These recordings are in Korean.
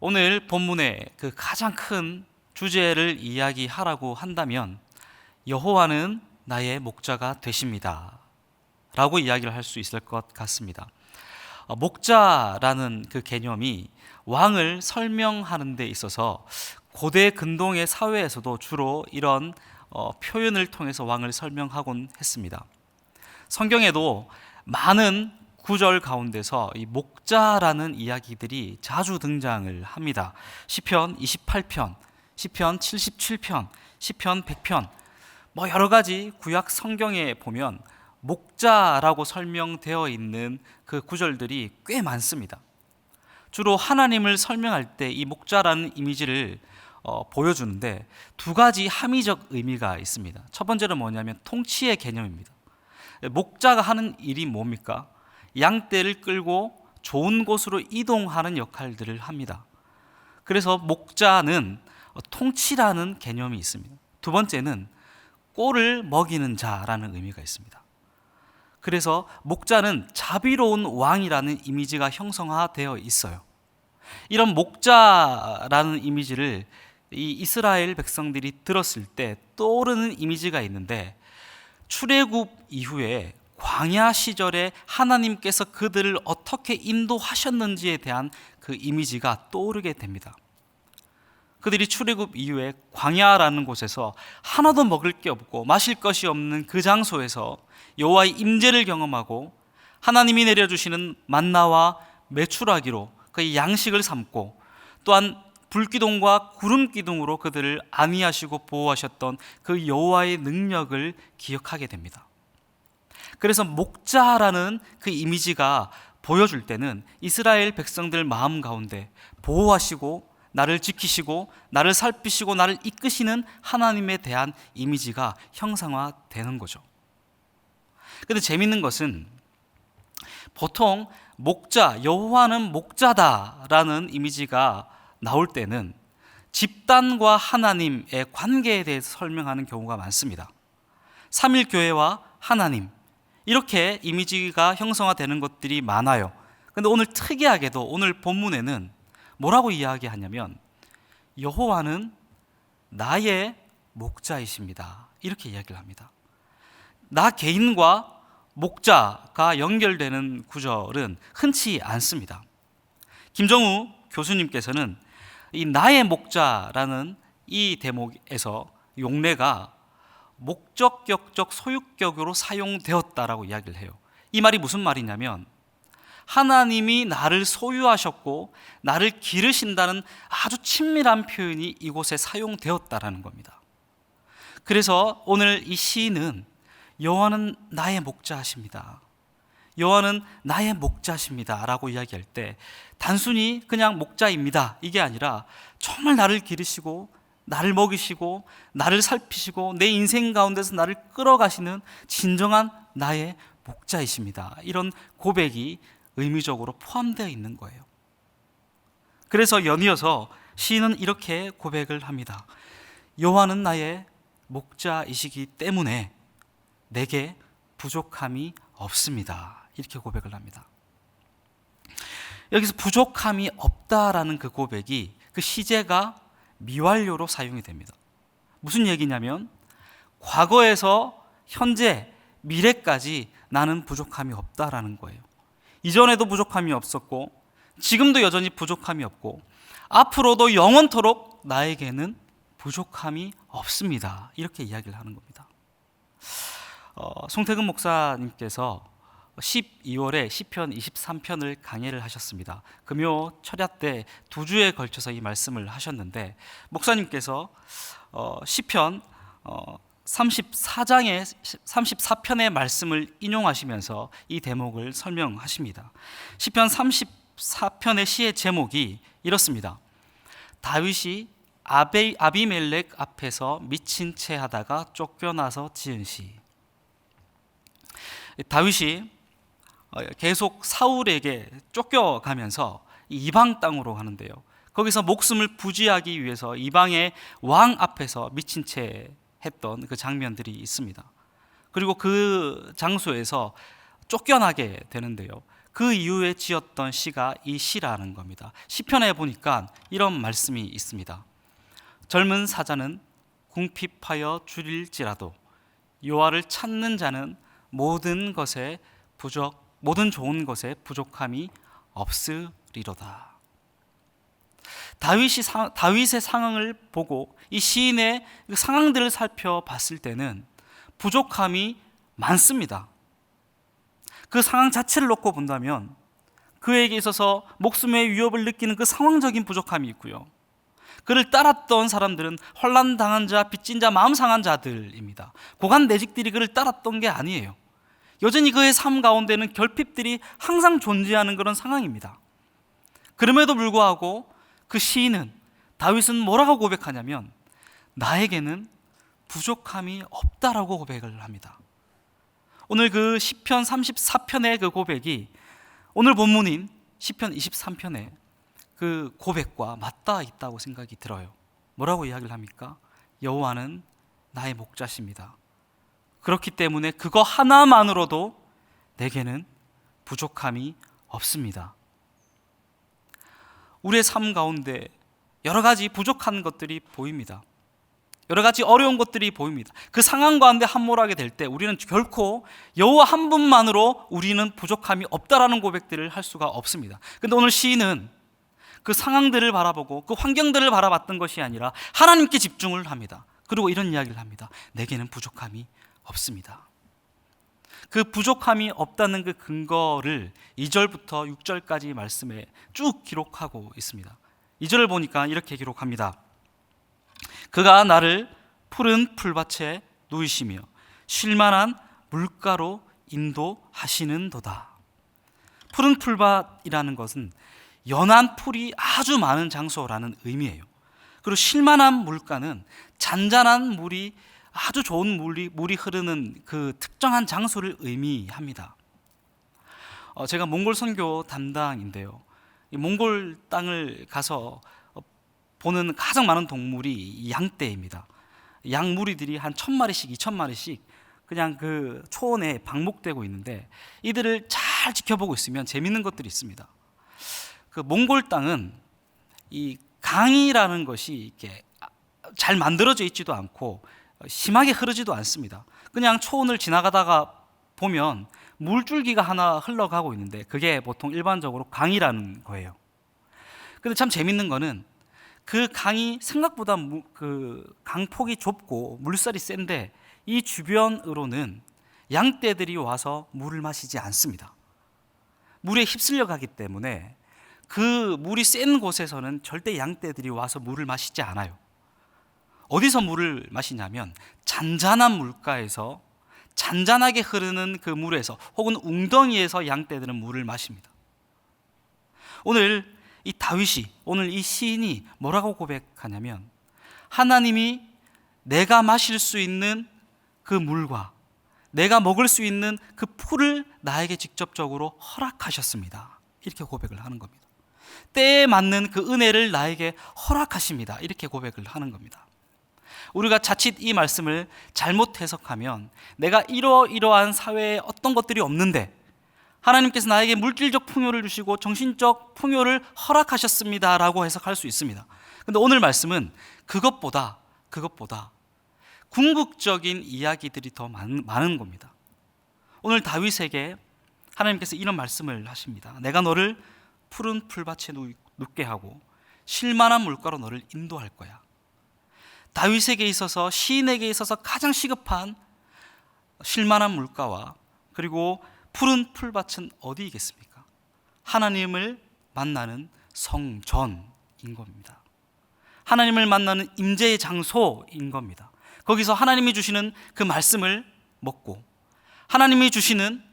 오늘 본문의 그 가장 큰 주제를 이야기하라고 한다면 여호와는 나의 목자가 되십니다 라고 이야기를 할 수 있을 것 같습니다. 목자라는 그 개념이 왕을 설명하는 데 있어서 고대 근동의 사회에서도 주로 이런 표현을 통해서 왕을 설명하곤 했습니다. 성경에도 많은 구절 가운데서 이 목자라는 이야기들이 자주 등장을 합니다. 시편 28편, 시편 77편, 시편 100편, 여러 가지 구약 성경에 보면 목자라고 설명되어 있는 그 구절들이 꽤 많습니다. 주로 하나님을 설명할 때 이 목자라는 이미지를 보여주는데 두 가지 함의적 의미가 있습니다. 첫 번째는 뭐냐면 통치의 개념입니다. 목자가 하는 일이 뭡니까? 양떼를 끌고 좋은 곳으로 이동하는 역할들을 합니다. 그래서 목자는 통치라는 개념이 있습니다. 두 번째는 꼴을 먹이는 자라는 의미가 있습니다. 그래서 목자는 자비로운 왕이라는 이미지가 형성화되어 있어요. 이런 목자라는 이미지를 이 이스라엘 백성들이 들었을 때 떠오르는 이미지가 있는데, 출애굽 이후에 광야 시절에 하나님께서 그들을 어떻게 인도하셨는지에 대한 그 이미지가 떠오르게 됩니다. 그들이 출애굽 이후에 광야라는 곳에서 하나도 먹을 게 없고 마실 것이 없는 그 장소에서 여호와의 임재를 경험하고 하나님이 내려주시는 만나와 메추라기로 그 양식을 삼고, 또한 불기둥과 구름기둥으로 그들을 안위하시고 보호하셨던 그 여호와의 능력을 기억하게 됩니다. 그래서 목자라는 그 이미지가 보여줄 때는 이스라엘 백성들 마음 가운데 보호하시고 나를 지키시고 나를 살피시고 나를 이끄시는 하나님에 대한 이미지가 형상화되는 거죠. 근데 재밌는 것은 보통 목자, 여호와는 목자다라는 이미지가 나올 때는 집단과 하나님의 관계에 대해서 설명하는 경우가 많습니다. 삼일교회와 하나님, 이렇게 이미지가 형성화되는 것들이 많아요. 근데 오늘 특이하게도 오늘 본문에는 뭐라고 이야기하냐면 여호와는 나의 목자이십니다, 이렇게 이야기를 합니다. 나 개인과 목자가 연결되는 구절은 흔치 않습니다. 김정우 교수님께서는 이 나의 목자라는 이 대목에서 용례가 목적격적 소유격으로 사용되었다라고 이야기를 해요. 이 말이 무슨 말이냐면 하나님이 나를 소유하셨고 나를 기르신다는 아주 친밀한 표현이 이곳에 사용되었다라는 겁니다. 그래서 오늘 이 시인은 여호와는 나의 목자하십니다, 여호와는 나의 목자십니다 라고 이야기할 때 단순히 그냥 목자입니다 이게 아니라 정말 나를 기르시고 나를 먹이시고 나를 살피시고 내 인생 가운데서 나를 끌어가시는 진정한 나의 목자이십니다, 이런 고백이 의미적으로 포함되어 있는 거예요. 그래서 연이어서 시인은 이렇게 고백을 합니다. 여호와는 나의 목자이시기 때문에 내게 부족함이 없습니다, 이렇게 고백을 합니다. 여기서 부족함이 없다라는 그 고백이 그 시제가 미완료로 사용이 됩니다. 무슨 얘기냐면 과거에서 현재, 미래까지 나는 부족함이 없다라는 거예요. 이전에도 부족함이 없었고 지금도 여전히 부족함이 없고 앞으로도 영원토록 나에게는 부족함이 없습니다, 이렇게 이야기를 하는 겁니다. 송태근 목사님께서 12월에 시편 23편을 강해를 하셨습니다. 금요 철야 때 2주에 걸쳐서 이 말씀을 하셨는데, 목사님께서 시편 34장의 34편의 말씀을 인용하시면서 이 대목을 설명하십니다. 시편 34편의 시의 제목이 이렇습니다. 다윗이 아비멜렉 앞에서 미친 채 하다가 쫓겨나서 지은 시. 다윗이 계속 사울에게 쫓겨가면서 이방 땅으로 가는데요, 거기서 목숨을 부지하기 위해서 이방의 왕 앞에서 미친 채 했던 그 장면들이 있습니다. 그리고 그 장소에서 쫓겨나게 되는데요, 그 이후에 지었던 시가 이 시라는 겁니다. 시편에 보니까 이런 말씀이 있습니다. 젊은 사자는 궁핍하여 줄일지라도 여호와를 찾는 자는 모든 좋은 것에 부족함이 없으리로다. 다윗의 상황을 보고 이 시인의 상황들을 살펴봤을 때는 부족함이 많습니다. 그 상황 자체를 놓고 본다면 그에게 있어서 목숨의 위협을 느끼는 그 상황적인 부족함이 있고요, 그를 따랐던 사람들은 혼란당한 자, 빚진 자, 마음 상한 자들입니다. 고관내직들이 그를 따랐던 게 아니에요. 여전히 그의 삶 가운데는 결핍들이 항상 존재하는 그런 상황입니다. 그럼에도 불구하고 그 시인은, 다윗은 뭐라고 고백하냐면 나에게는 부족함이 없다라고 고백을 합니다. 오늘 그 시편 34편의 그 고백이 오늘 본문인 시편 23편의 그 고백과 맞닿아 있다고 생각이 들어요. 뭐라고 이야기를 합니까? 여호와는 나의 목자십니다. 그렇기 때문에 그거 하나만으로도 내게는 부족함이 없습니다. 우리의 삶 가운데 여러 가지 부족한 것들이 보입니다. 여러 가지 어려운 것들이 보입니다. 그 상황 가운데 함몰하게 될 때 우리는 결코 여호와 한 분만으로 우리는 부족함이 없다라는 고백들을 할 수가 없습니다. 그런데 오늘 시인은 그 상황들을 바라보고 그 환경들을 바라봤던 것이 아니라 하나님께 집중을 합니다. 그리고 이런 이야기를 합니다. 내게는 부족함이 없습니다. 그 부족함이 없다는 그 근거를 2절부터 6절까지 말씀에 쭉 기록하고 있습니다. 2절을 보니까 이렇게 기록합니다. 그가 나를 푸른 풀밭에 누이시며 쉴만한 물가로 인도하시는도다. 푸른 풀밭이라는 것은 연한 풀이 아주 많은 장소라는 의미예요. 그리고 쉴만한 물가는 잔잔한 물이, 아주 좋은 물이 흐르는 그 특정한 장소를 의미합니다. 제가 몽골 선교 담당인데요, 이 몽골 땅을 가서 보는 가장 많은 동물이 양떼입니다. 양 무리들이 한 1000마리씩 2000마리씩 그냥 그 초원에 방목되고 있는데, 이들을 잘 지켜보고 있으면 재밌는 것들이 있습니다. 그 몽골 땅은 이 강이라는 것이 이렇게 잘 만들어져 있지도 않고 심하게 흐르지도 않습니다. 그냥 초원을 지나가다가 보면 물줄기가 하나 흘러가고 있는데 그게 보통 일반적으로 강이라는 거예요. 근데 참 재밌는 거는 그 강이 생각보다 그 강폭이 좁고 물살이 센데 이 주변으로는 양떼들이 와서 물을 마시지 않습니다. 물에 휩쓸려 가기 때문에 그 물이 센 곳에서는 절대 양떼들이 와서 물을 마시지 않아요. 어디서 물을 마시냐면 잔잔한 물가에서, 잔잔하게 흐르는 그 물에서, 혹은 웅덩이에서 양떼들은 물을 마십니다. 오늘 이 다윗이, 오늘 이 시인이 뭐라고 고백하냐면 하나님이 내가 마실 수 있는 그 물과 내가 먹을 수 있는 그 풀을 나에게 직접적으로 허락하셨습니다. 이렇게 고백을 하는 겁니다. 때에 맞는 그 은혜를 나에게 허락하십니다. 이렇게 고백을 하는 겁니다. 우리가 자칫 이 말씀을 잘못 해석하면 내가 이러이러한 사회에 어떤 것들이 없는데 하나님께서 나에게 물질적 풍요를 주시고 정신적 풍요를 허락하셨습니다 라고 해석할 수 있습니다. 그런데 오늘 말씀은 그것보다 궁극적인 이야기들이 더 많은 겁니다. 오늘 다윗에게 하나님께서 이런 말씀을 하십니다. 내가 너를 푸른 풀밭에 눕게 하고 쉴만한 물가로 너를 인도할 거야. 다윗에게 있어서, 시인에게 있어서 가장 시급한 쉴만한 물가와 그리고 푸른 풀밭은 어디이겠습니까? 하나님을 만나는 성전인 겁니다. 하나님을 만나는 임재의 장소인 겁니다. 거기서 하나님이 주시는 그 말씀을 먹고 하나님이 주시는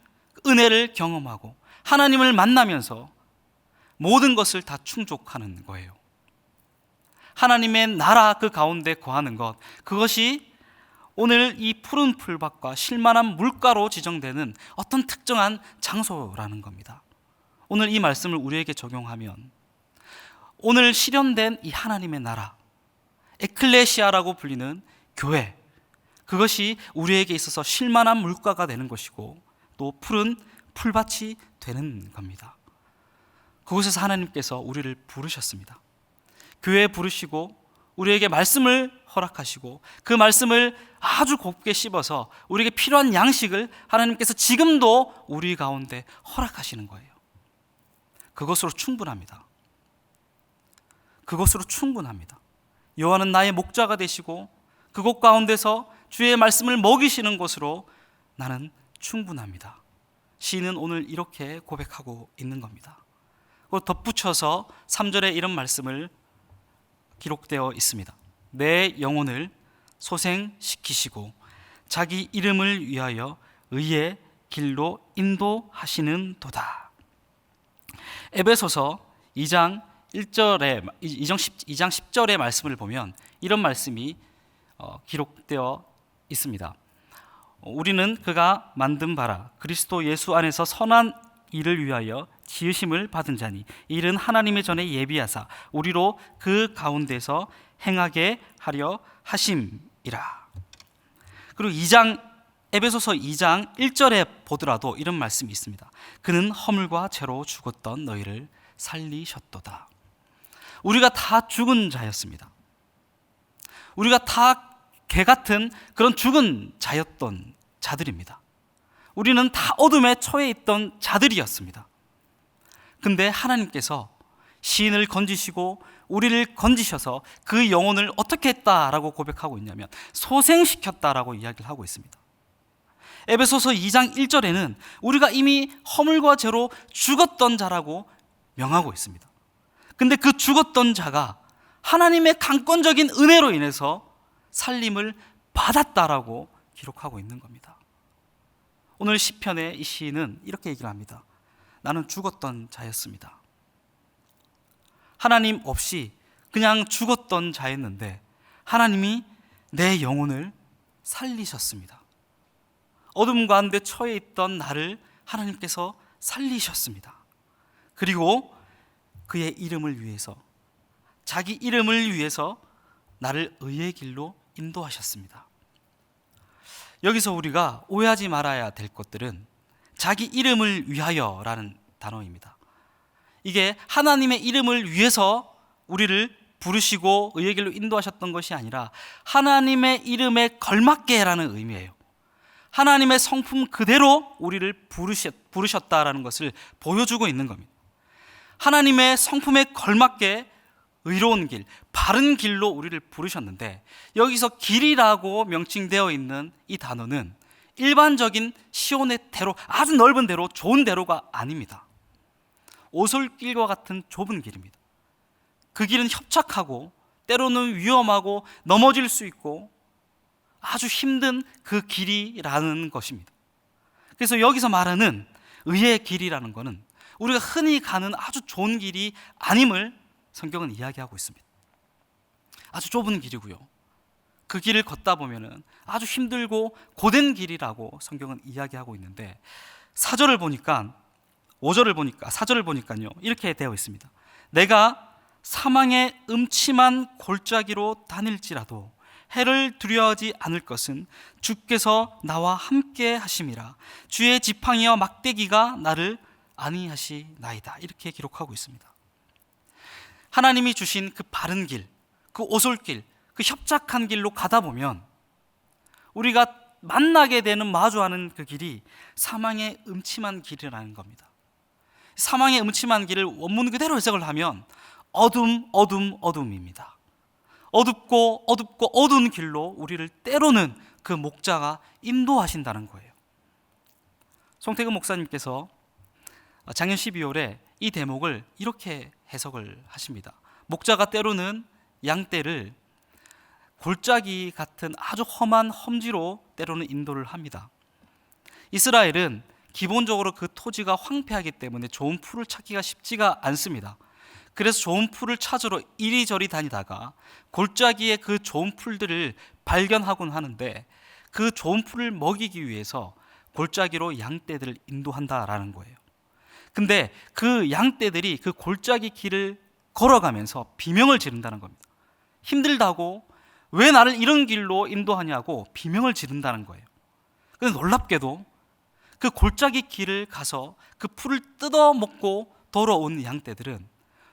은혜를 경험하고 하나님을 만나면서 모든 것을 다 충족하는 거예요. 하나님의 나라 그 가운데 거하는 것, 그것이 오늘 이 푸른 풀밭과 쉴만한 물가로 지정되는 어떤 특정한 장소라는 겁니다. 오늘 이 말씀을 우리에게 적용하면 오늘 실현된 이 하나님의 나라, 에클레시아라고 불리는 교회, 그것이 우리에게 있어서 쉴만한 물가가 되는 것이고 또 푸른 풀밭이 되는 겁니다. 그곳에서 하나님께서 우리를 부르셨습니다. 교회에 부르시고 우리에게 말씀을 허락하시고 그 말씀을 아주 곱게 씹어서 우리에게 필요한 양식을 하나님께서 지금도 우리 가운데 허락하시는 거예요. 그것으로 충분합니다. 그것으로 충분합니다. 여호와는 나의 목자가 되시고 그곳 가운데서 주의 말씀을 먹이시는 것으로 나는 충분합니다. 시인은 오늘 이렇게 고백하고 있는 겁니다. 그 덧붙여서 3절에 이런 말씀을 기록되어 있습니다. 내 영혼을 소생시키시고 자기 이름을 위하여 의의 길로 인도하시는 도다. 에베소서 2장 10절의 말씀을 보면 이런 말씀이 기록되어 있습니다. 우리는 그가 만든 바라 그리스도 예수 안에서 선한 일을 위하여 지으심을 받은 자니 이 일은 하나님의 전에 예비하사 우리로 그 가운데서 행하게 하려 하심이라. 그리고 에베소서 2장 1절에 보더라도 이런 말씀이 있습니다. 그는 허물과 죄로 죽었던 너희를 살리셨도다. 우리가 다 죽은 자였습니다. 우리가 다 개같은 그런 죽은 자였던 자들입니다. 우리는 다 어둠에 처해 있던 자들이었습니다. 근데 하나님께서 시인을 건지시고 우리를 건지셔서 그 영혼을 어떻게 했다라고 고백하고 있냐면 소생시켰다라고 이야기를 하고 있습니다. 에베소서 2장 1절에는 우리가 이미 허물과 죄로 죽었던 자라고 명하고 있습니다. 근데 그 죽었던 자가 하나님의 강권적인 은혜로 인해서 살림을 받았다라고 기록하고 있는 겁니다. 오늘 시편의 이 시인은 이렇게 얘기를 합니다. 나는 죽었던 자였습니다. 하나님 없이 그냥 죽었던 자였는데 하나님이 내 영혼을 살리셨습니다. 어둠 가운데 처해 있던 나를 하나님께서 살리셨습니다. 그리고 그의 이름을 위해서, 자기 이름을 위해서 나를 의의 길로 인도하셨습니다. 여기서 우리가 오해하지 말아야 될 것들은 자기 이름을 위하여라는 단어입니다. 이게 하나님의 이름을 위해서 우리를 부르시고 의의 길로 인도하셨던 것이 아니라 하나님의 이름에 걸맞게라는 의미예요. 하나님의 성품 그대로 우리를 부르셨다라는 것을 보여주고 있는 겁니다. 하나님의 성품에 걸맞게 의로운 길, 바른 길로 우리를 부르셨는데 여기서 길이라고 명칭되어 있는 이 단어는 일반적인 시온의 대로, 아주 넓은 대로, 좋은 대로가 아닙니다. 오솔길과 같은 좁은 길입니다. 그 길은 협착하고 때로는 위험하고 넘어질 수 있고 아주 힘든 그 길이라는 것입니다. 그래서 여기서 말하는 의의 길이라는 것은 우리가 흔히 가는 아주 좋은 길이 아님을 성경은 이야기하고 있습니다. 아주 좁은 길이고요. 그 길을 걷다 보면은 아주 힘들고 고된 길이라고 성경은 이야기하고 있는데 4절을 보니까 4절을 보니까요 이렇게 되어 있습니다. 내가 사망의 음침한 골짜기로 다닐지라도 해를 두려워하지 않을 것은 주께서 나와 함께 하심이라. 주의 지팡이와 막대기가 나를 안위하시나이다. 이렇게 기록하고 있습니다. 하나님이 주신 그 바른 길, 그 오솔길, 그 협착한 길로 가다 보면 우리가 만나게 되는, 마주하는 그 길이 사망의 음침한 길이라는 겁니다. 사망의 음침한 길을 원문 그대로 해석을 하면 어둠입니다. 어둡고 어두운 길로 우리를 때로는 그 목자가 인도하신다는 거예요. 송태근 목사님께서 작년 12월에 이 대목을 이렇게 해석을 하십니다. 목자가 때로는 양떼를 골짜기 같은 아주 험한 험지로 때로는 인도를 합니다. 이스라엘은 기본적으로 그 토지가 황폐하기 때문에 좋은 풀을 찾기가 쉽지가 않습니다. 그래서 좋은 풀을 찾으러 이리저리 다니다가 골짜기에 그 좋은 풀들을 발견하곤 하는데 그 좋은 풀을 먹이기 위해서 골짜기로 양떼들을 인도한다라는 거예요. 근데 그 양떼들이 그 골짜기 길을 걸어가면서 비명을 지른다는 겁니다. 힘들다고, 왜 나를 이런 길로 인도하냐고 비명을 지른다는 거예요. 근데 놀랍게도 그 골짜기 길을 가서 그 풀을 뜯어 먹고 돌아온 양떼들은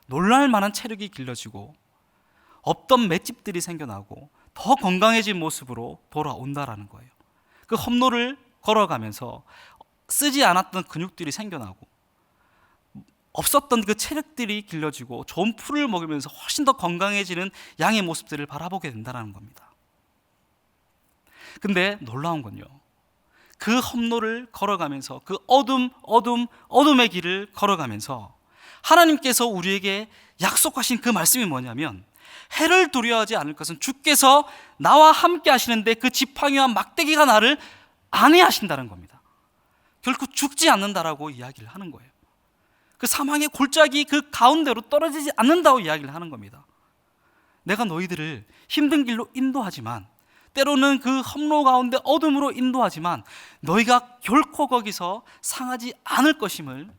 놀랄 만한 체력이 길러지고 없던 맷집들이 생겨나고 더 건강해진 모습으로 돌아온다라는 거예요. 그 험로를 걸어가면서 쓰지 않았던 근육들이 생겨나고 없었던 그 체력들이 길러지고 좋은 풀을 먹으면서 훨씬 더 건강해지는 양의 모습들을 바라보게 된다는 겁니다. 근데 놀라운 건요, 그 험로를 걸어가면서 그 어둠의 길을 걸어가면서 하나님께서 우리에게 약속하신 그 말씀이 뭐냐면, 해를 두려워하지 않을 것은 주께서 나와 함께 하시는데 그 지팡이와 막대기가 나를 안위하신다는 겁니다. 결코 죽지 않는다라고 이야기를 하는 거예요. 그 사망의 골짜기 그 가운데로 떨어지지 않는다고 이야기를 하는 겁니다. 내가 너희들을 힘든 길로 인도하지만, 때로는 그 험로 가운데 어둠으로 인도하지만 너희가 결코 거기서 상하지 않을 것임을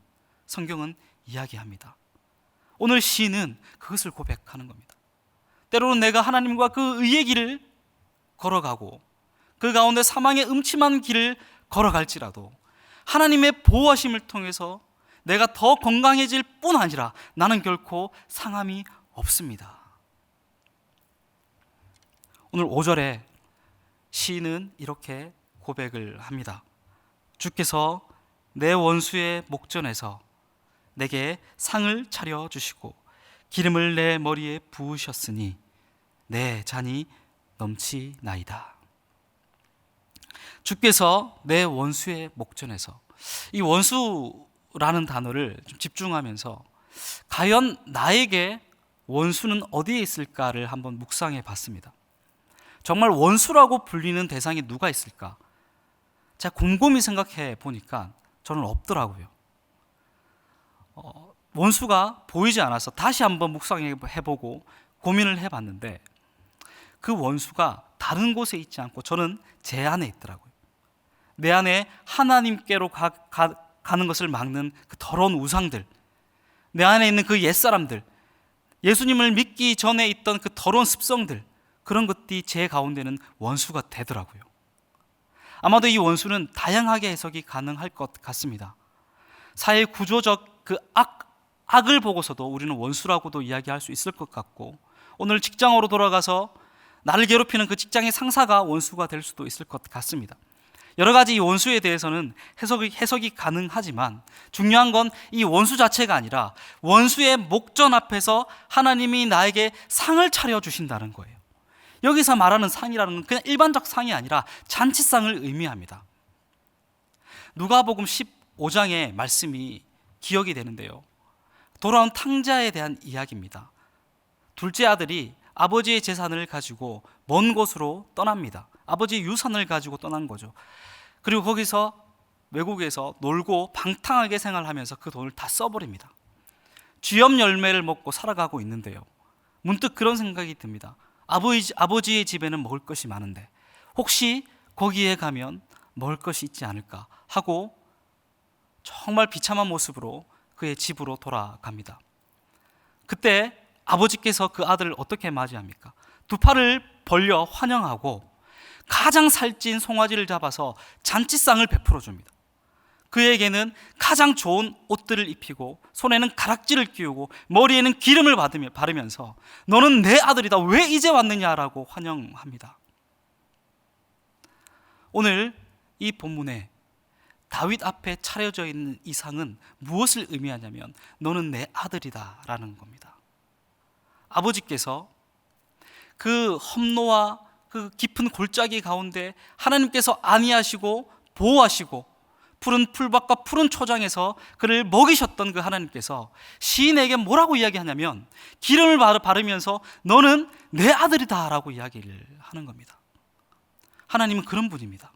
성경은 이야기합니다. 오늘 시인은 그것을 고백하는 겁니다. 때로는 내가 하나님과 그 의의 길을 걸어가고 그 가운데 사망의 음침한 길을 걸어갈지라도 하나님의 보호하심을 통해서 내가 더 건강해질 뿐 아니라 나는 결코 상함이 없습니다. 오늘 5절에 시인은 이렇게 고백을 합니다. 주께서 내 원수의 목전에서 내게 상을 차려주시고 기름을 내 머리에 부으셨으니 내 잔이 넘치나이다. 주께서 내 원수의 목전에서, 이 원수라는 단어를 좀 집중하면서 과연 나에게 원수는 어디에 있을까를 한번 묵상해 봤습니다. 정말 원수라고 불리는 대상이 누가 있을까? 제가 곰곰이 생각해 보니까 저는 없더라고요. 원수가 보이지 않아서 다시 한번 묵상해 보고 고민을 해봤는데, 그 원수가 다른 곳에 있지 않고 저는 제 안에 있더라고요. 내 안에 하나님께로 가는 것을 막는 그 더러운 우상들, 내 안에 있는 그 옛사람들, 예수님을 믿기 전에 있던 그 더러운 습성들, 그런 것들이 제 가운데는 원수가 되더라고요. 아마도 이 원수는 다양하게 해석이 가능할 것 같습니다. 사회 구조적 그 악을 보고서도 우리는 원수라고도 이야기할 수 있을 것 같고, 오늘 직장으로 돌아가서 나를 괴롭히는 그 직장의 상사가 원수가 될 수도 있을 것 같습니다. 여러 가지 이 원수에 대해서는 해석이 가능하지만, 중요한 건 이 원수 자체가 아니라 원수의 목전 앞에서 하나님이 나에게 상을 차려주신다는 거예요. 여기서 말하는 상이라는 건 그냥 일반적 상이 아니라 잔치상을 의미합니다. 누가복음 15장의 말씀이 기억이 되는데요, 돌아온 탕자에 대한 이야기입니다. 둘째 아들이 아버지의 재산을 가지고 먼 곳으로 떠납니다. 아버지의 유산을 가지고 떠난 거죠. 그리고 거기서 외국에서 놀고 방탕하게 생활하면서 그 돈을 다 써버립니다. 쥐염 열매를 먹고 살아가고 있는데요, 문득 그런 생각이 듭니다. 아버지의 집에는 먹을 것이 많은데 혹시 거기에 가면 먹을 것이 있지 않을까 하고 정말 비참한 모습으로 그의 집으로 돌아갑니다. 그때 아버지께서 그 아들을 어떻게 맞이합니까? 두 팔을 벌려 환영하고 가장 살찐 송아지를 잡아서 잔치상을 베풀어 줍니다. 그에게는 가장 좋은 옷들을 입히고 손에는 가락지를 끼우고 머리에는 기름을 바르면서 너는 내 아들이다, 왜 이제 왔느냐라고 환영합니다. 오늘 이 본문에 다윗 앞에 차려져 있는 이 상은 무엇을 의미하냐면 너는 내 아들이다 라는 겁니다. 아버지께서 그 험로와 그 깊은 골짜기 가운데 하나님께서 안위하시고 보호하시고 푸른 풀밭과 푸른 초장에서 그를 먹이셨던 그 하나님께서 시인에게 뭐라고 이야기하냐면 기름을 바르면서 너는 내 아들이다 라고 이야기를 하는 겁니다. 하나님은 그런 분입니다.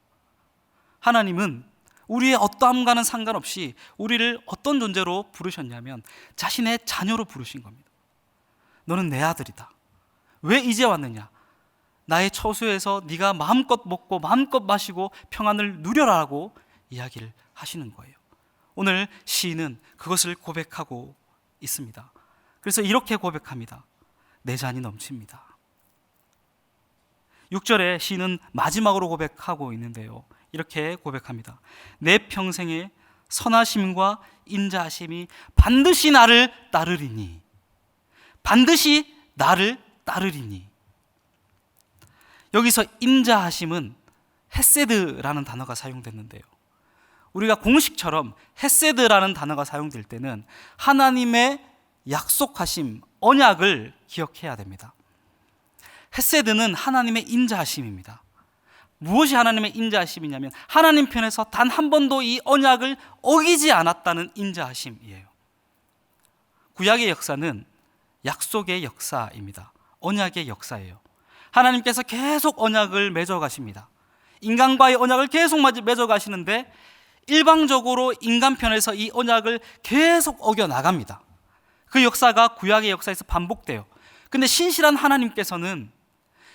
하나님은 우리의 어떠함과는 상관없이 우리를 어떤 존재로 부르셨냐면 자신의 자녀로 부르신 겁니다. 너는 내 아들이다. 왜 이제 왔느냐? 나의 처소에서 네가 마음껏 먹고 마음껏 마시고 평안을 누려라라고 이야기를 하시는 거예요. 오늘 시인은 그것을 고백하고 있습니다. 그래서 이렇게 고백합니다. 내 잔이 넘칩니다. 6절에 시인은 마지막으로 고백하고 있는데요, 이렇게 고백합니다. 내 평생의 선하심과 인자하심이 반드시 나를 따르리니, 반드시 나를 따르리니. 여기서 인자하심은 헤세드라는 단어가 사용됐는데요, 우리가 공식처럼 헤세드라는 단어가 사용될 때는 하나님의 약속하심, 언약을 기억해야 됩니다. 헤세드는 하나님의 인자하심입니다. 무엇이 하나님의 인자하심이냐면 하나님 편에서 단 한 번도 이 언약을 어기지 않았다는 인자하심이에요. 구약의 역사는 약속의 역사입니다. 언약의 역사예요. 하나님께서 계속 언약을 맺어 가십니다. 인간과의 언약을 계속 맺어 가시는데 일방적으로 인간 편에서 이 언약을 계속 어겨 나갑니다. 그 역사가 구약의 역사에서 반복돼요. 근데 신실한 하나님께서는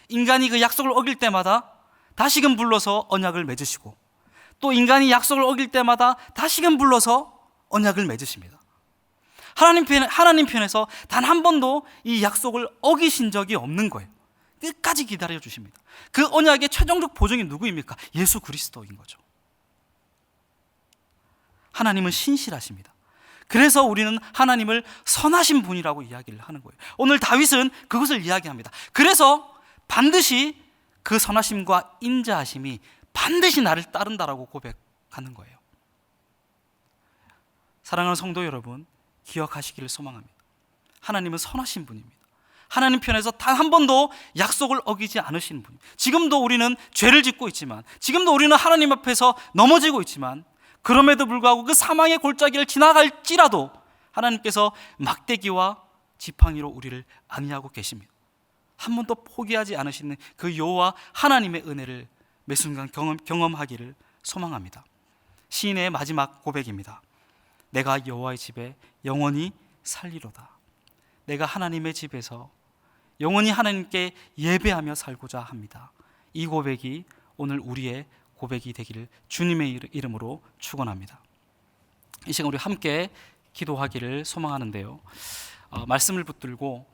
인간이 그 약속을 어길 때마다 다시금 불러서 언약을 맺으시고, 또 인간이 약속을 어길 때마다 다시금 불러서 언약을 맺으십니다. 하나님 편에서 단 한 번도 이 약속을 어기신 적이 없는 거예요. 끝까지 기다려 주십니다. 그 언약의 최종적 보증이 누구입니까? 예수 그리스도인 거죠. 하나님은 신실하십니다. 그래서 우리는 하나님을 선하신 분이라고 이야기를 하는 거예요. 오늘 다윗은 그것을 이야기합니다. 그래서 반드시 그 선하심과 인자하심이 반드시 나를 따른다라고 고백하는 거예요. 사랑하는 성도 여러분, 기억하시기를 소망합니다. 하나님은 선하신 분입니다. 하나님 편에서 단 한 번도 약속을 어기지 않으시는 분입니다. 지금도 우리는 죄를 짓고 있지만, 지금도 우리는 하나님 앞에서 넘어지고 있지만, 그럼에도 불구하고 그 사망의 골짜기를 지나갈지라도 하나님께서 막대기와 지팡이로 우리를 안위하고 계십니다. 한 번도 포기하지 않으시는 그 여호와 하나님의 은혜를 매 순간 경험하기를 소망합니다. 시인의 마지막 고백입니다. 내가 여호와의 집에 영원히 살리로다. 내가 하나님의 집에서 영원히 하나님께 예배하며 살고자 합니다. 이 고백이 오늘 우리의 고백이 되기를 주님의 이름으로 축원합니다. 이 시간 우리 함께 기도하기를 소망하는데요, 말씀을 붙들고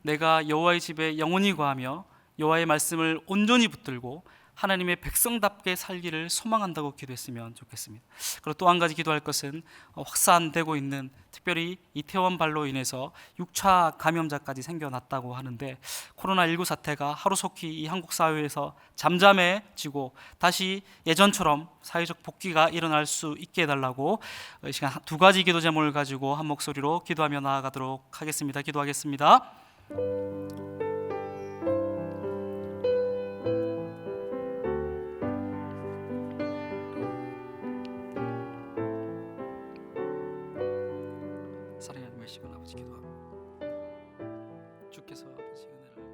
내가 여호와의 집에 영원히 거하며 여호와의 말씀을 온전히 붙들고 하나님의 백성답게 살기를 소망한다고 기도했으면 좋겠습니다. 그리고 또 한 가지 기도할 것은 확산되고 있는, 특별히 이태원발로 인해서 6차 감염자까지 생겨났다고 하는데, 코로나19 사태가 하루속히 이 한국 사회에서 잠잠해지고 다시 예전처럼 사회적 복귀가 일어날 수 있게 해달라고 이 시간 두 가지 기도 제목을 가지고 한 목소리로 기도하며 나아가도록 하겠습니다. 기도하겠습니다. 사랑하는 시간 아버지 기도합니다. 주께서 아버지 은혜를